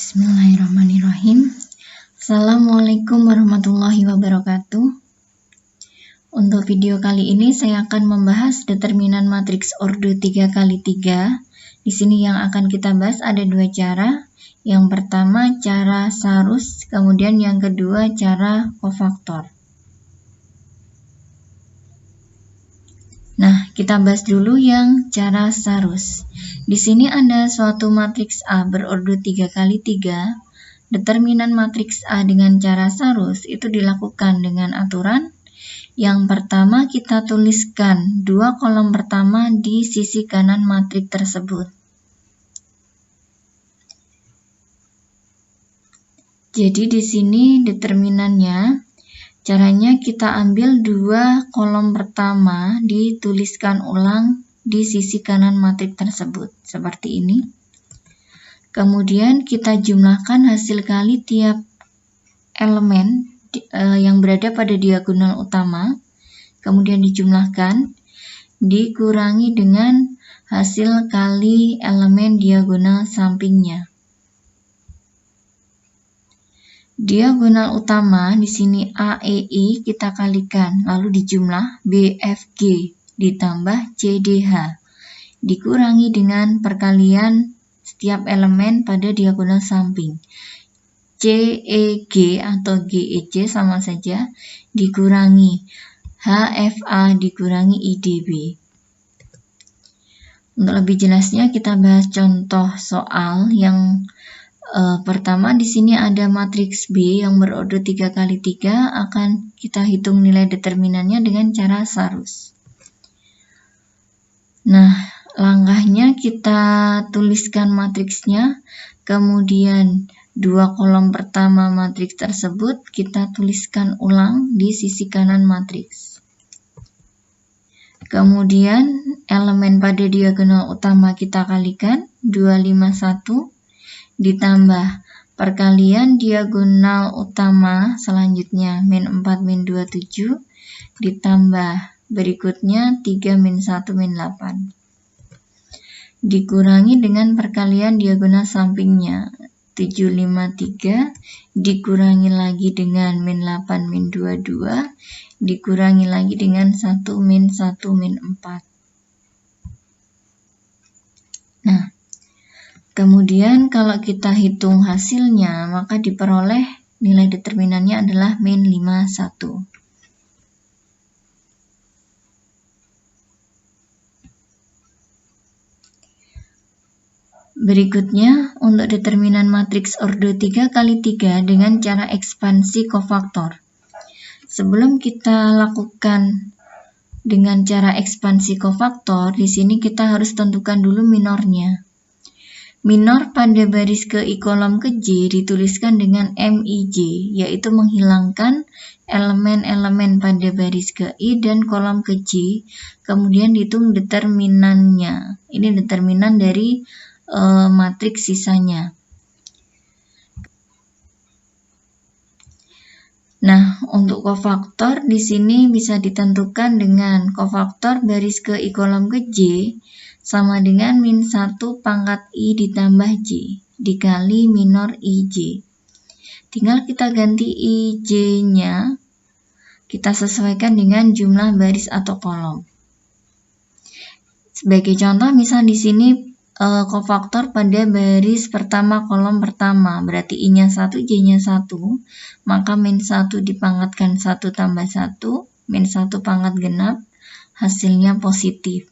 Bismillahirrahmanirrahim. Assalamualaikum warahmatullahi wabarakatuh. Untuk video kali ini saya akan membahas determinan matriks ordo 3x3. Di sini yang akan kita bahas ada dua cara. Yang pertama cara Sarus, kemudian yang kedua cara kofaktor. Nah, kita bahas dulu yang cara Sarus. Di sini ada suatu matriks A berordo 3x3. Determinan matriks A dengan cara Sarus itu dilakukan dengan aturan. Yang pertama kita tuliskan dua kolom pertama di sisi kanan matriks tersebut. Jadi di sini determinannya, caranya kita ambil dua kolom pertama dituliskan ulang di sisi kanan matriks tersebut, seperti ini. Kemudian kita jumlahkan hasil kali tiap elemen yang berada pada diagonal utama, kemudian dijumlahkan, dikurangi dengan hasil kali elemen diagonal sampingnya. Diagonal utama di sini AEI kita kalikan, lalu dijumlah BFG ditambah CDH, dikurangi dengan perkalian setiap elemen pada diagonal samping. CEG atau GEC sama saja, dikurangi HFA dikurangi IDB. Untuk lebih jelasnya kita bahas contoh soal yang pertama. Di sini ada matriks B yang berordo 3x3, akan kita hitung nilai determinannya dengan cara Sarus. Nah, langkahnya kita tuliskan matriksnya, kemudian dua kolom pertama matriks tersebut kita tuliskan ulang di sisi kanan matriks. Kemudian elemen pada diagonal utama kita kalikan, 251 ditambah perkalian diagonal utama selanjutnya min 4 min 27 ditambah berikutnya 3 min 1 min 8 dikurangi dengan perkalian diagonal sampingnya 753 dikurangi lagi dengan min 8 min 22 dikurangi lagi dengan 1 min 1 min 4. Nah, kemudian kalau kita hitung hasilnya, maka diperoleh nilai determinannya adalah min 51. Berikutnya, untuk determinan matriks ordo 3x3 dengan cara ekspansi kofaktor. Sebelum kita lakukan dengan cara ekspansi kofaktor, di sini kita harus tentukan dulu minornya. Minor pada baris ke I kolom ke J dituliskan dengan MIJ, yaitu menghilangkan elemen-elemen pada baris ke I dan kolom ke J, kemudian dihitung determinannya. Ini determinan dari matriks sisanya. Nah, untuk kofaktor di sini bisa ditentukan dengan kofaktor baris ke I kolom ke J sama dengan min 1 pangkat I ditambah J dikali minor IJ. Tinggal kita ganti IJ-nya, kita sesuaikan dengan jumlah baris atau kolom. Sebagai contoh, misal di sini kofaktor pada baris pertama kolom pertama, berarti I-nya 1, J-nya 1, maka min 1 dipangkatkan 1 tambah 1, min 1 pangkat genap, hasilnya positif.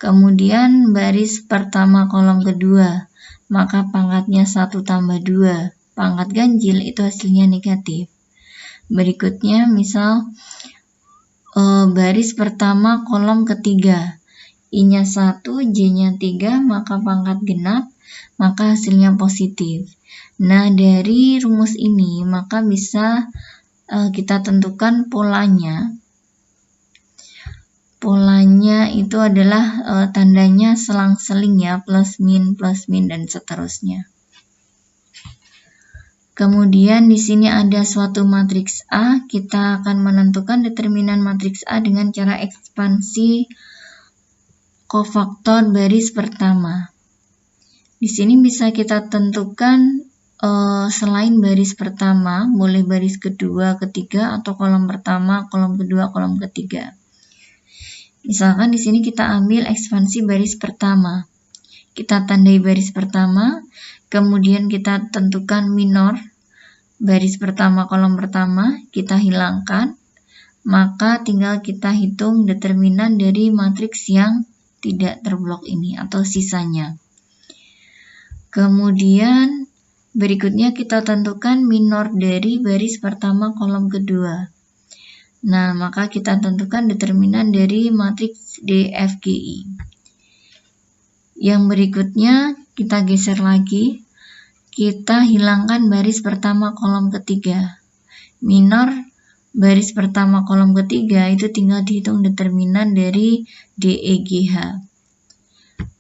Kemudian baris pertama kolom kedua, maka pangkatnya 1 tambah 2, pangkat ganjil itu hasilnya negatif. Berikutnya misal baris pertama kolom ketiga, I-nya 1, J-nya 3, maka pangkat genap, maka hasilnya positif. Nah, dari rumus ini maka bisa kita tentukan polanya. Polanya itu adalah tandanya selang-seling ya, plus min, dan seterusnya. Kemudian di sini ada suatu matriks A, kita akan menentukan determinan matriks A dengan cara ekspansi kofaktor baris pertama. Di sini bisa kita tentukan selain baris pertama, boleh baris kedua, ketiga, atau kolom pertama, kolom kedua, kolom ketiga. Misalkan di sini kita ambil ekspansi baris pertama. Kita tandai baris pertama, kemudian kita tentukan minor, baris pertama, kolom pertama, kita hilangkan, maka tinggal kita hitung determinan dari matriks yang tidak terblok ini atau sisanya. Kemudian berikutnya kita tentukan minor dari baris pertama kolom kedua. Nah, maka kita tentukan determinan dari matriks DFGI. Yang berikutnya kita geser lagi, kita hilangkan baris pertama kolom ketiga. Minor baris pertama kolom ketiga itu tinggal dihitung determinan dari DEGH.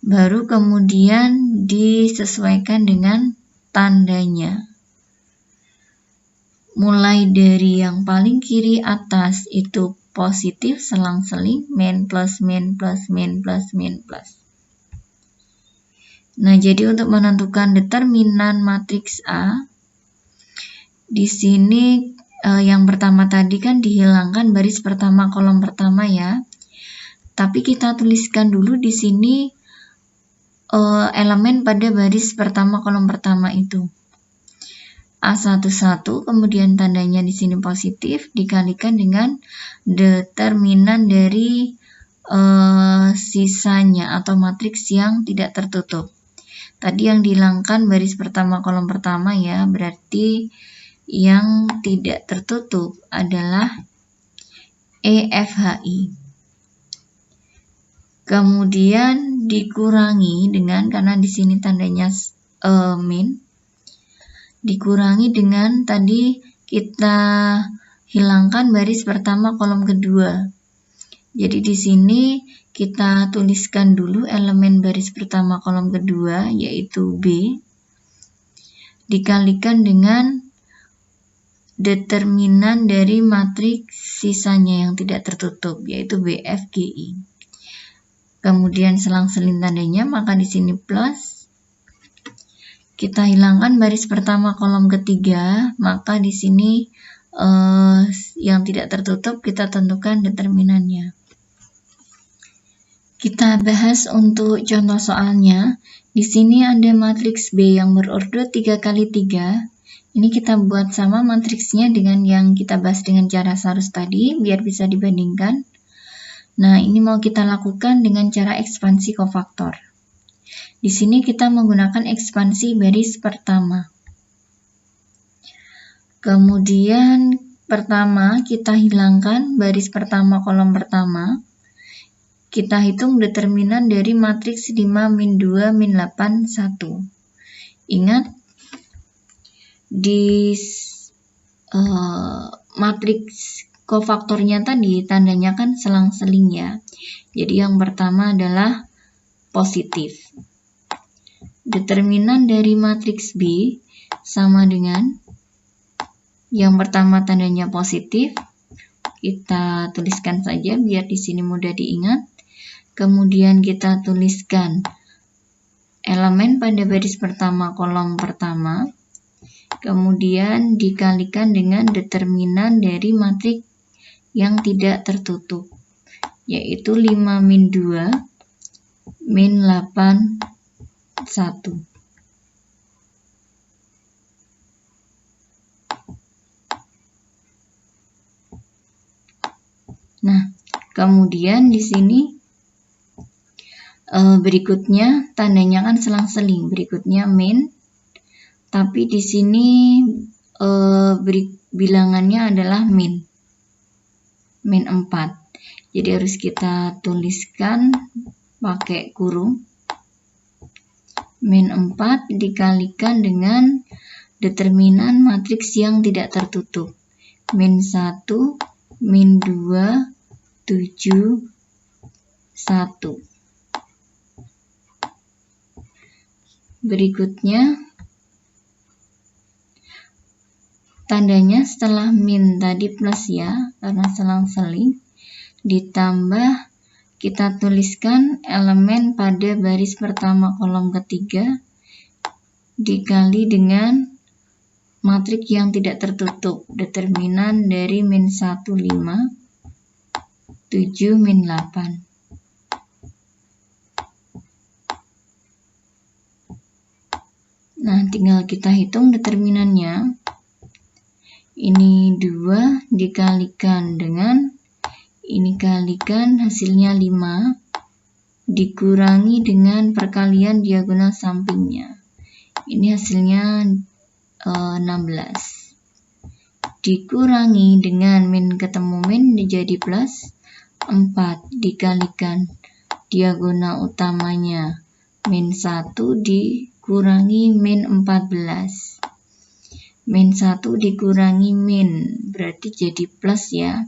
Baru kemudian disesuaikan dengan tandanya. Mulai dari yang paling kiri atas itu positif selang-seling, min plus min plus min plus min plus. Nah, jadi untuk menentukan determinan matriks A, di sini yang pertama tadi kan dihilangkan baris pertama kolom pertama ya. Tapi kita tuliskan dulu di sini elemen pada baris pertama kolom pertama itu. A11, kemudian tandanya di sini positif dikalikan dengan determinan dari sisanya atau matriks yang tidak tertutup. Tadi yang dihilangkan baris pertama kolom pertama ya, berarti yang tidak tertutup adalah EFHI. Kemudian dikurangi dengan, karena di sini tandanya min, dikurangi dengan tadi kita hilangkan baris pertama kolom kedua. Jadi di sini kita tuliskan dulu elemen baris pertama kolom kedua, yaitu B, dikalikan dengan determinan dari matriks sisanya yang tidak tertutup, yaitu BFGI. Kemudian selang-seling tandanya, maka di sini plus. Kita hilangkan baris pertama kolom ketiga, maka di sini yang tidak tertutup kita tentukan determinannya. Kita bahas untuk contoh soalnya. Di sini ada matriks B yang berordo 3x3. Ini kita buat sama matriksnya dengan yang kita bahas dengan cara sarus tadi, biar bisa dibandingkan. Nah, ini mau kita lakukan dengan cara ekspansi kofaktor. Di sini kita menggunakan ekspansi baris pertama. Kemudian pertama kita hilangkan baris pertama kolom pertama. Kita hitung determinan dari matriks 5 min 2 min 8 1. Ingat di matriks kofaktornya tadi tandanya kan selang-seling ya. Jadi yang pertama adalah positif. Determinan dari matriks B sama dengan yang pertama tandanya positif. Kita tuliskan saja biar di sini mudah diingat. Kemudian kita tuliskan elemen pada baris pertama kolom pertama. Kemudian dikalikan dengan determinan dari matriks yang tidak tertutup, yaitu 5 min 2 min 8 1. Nah, kemudian di sini berikutnya tandanya kan selang-seling, berikutnya min, tapi di sini bilangannya adalah min 4. Jadi harus kita tuliskan pakai kurung. Min 4 dikalikan dengan determinan matriks yang tidak tertutup. Min 1, min 2, 7, 1. Berikutnya tandanya setelah min tadi plus ya, karena selang-seling, ditambah kita tuliskan elemen pada baris pertama kolom ketiga dikali dengan matriks yang tidak tertutup. Determinan dari min 1, 5, 7, min 8. Nah, tinggal kita hitung determinannya. Ini 2 dikalikan dengan ini kalikan hasilnya 5 dikurangi dengan perkalian diagonal sampingnya. Ini hasilnya 16. Dikurangi dengan min ketemu min jadi plus 4 dikalikan diagonal utamanya min 1 dikurangi min 14. Min 1 dikurangi min berarti jadi plus ya.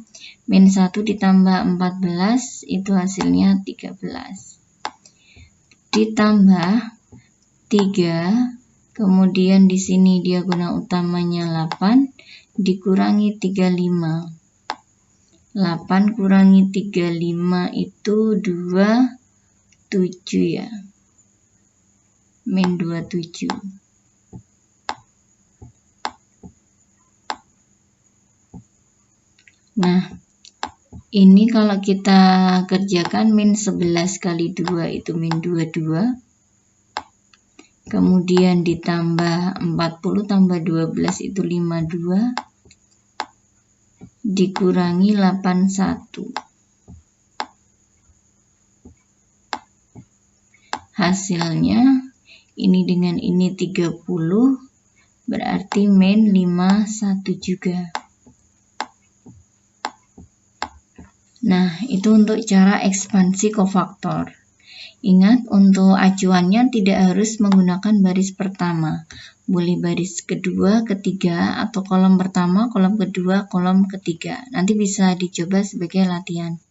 Min 1 ditambah 14 itu hasilnya 13. Ditambah 3, kemudian di sini diagonal utamanya 8 dikurangi 35. 8 kurangi 35 itu 27 ya. Min 27. Nah, ini kalau kita kerjakan min 11 kali 2 itu min 22. Kemudian ditambah 40 tambah 12 itu 52. Dikurangi 81. Hasilnya ini dengan ini 30 berarti min 51 juga. Nah, itu untuk cara ekspansi kofaktor. Ingat, untuk acuannya tidak harus menggunakan baris pertama. Boleh baris kedua, ketiga, atau kolom pertama, kolom kedua, kolom ketiga. Nanti bisa dicoba sebagai latihan.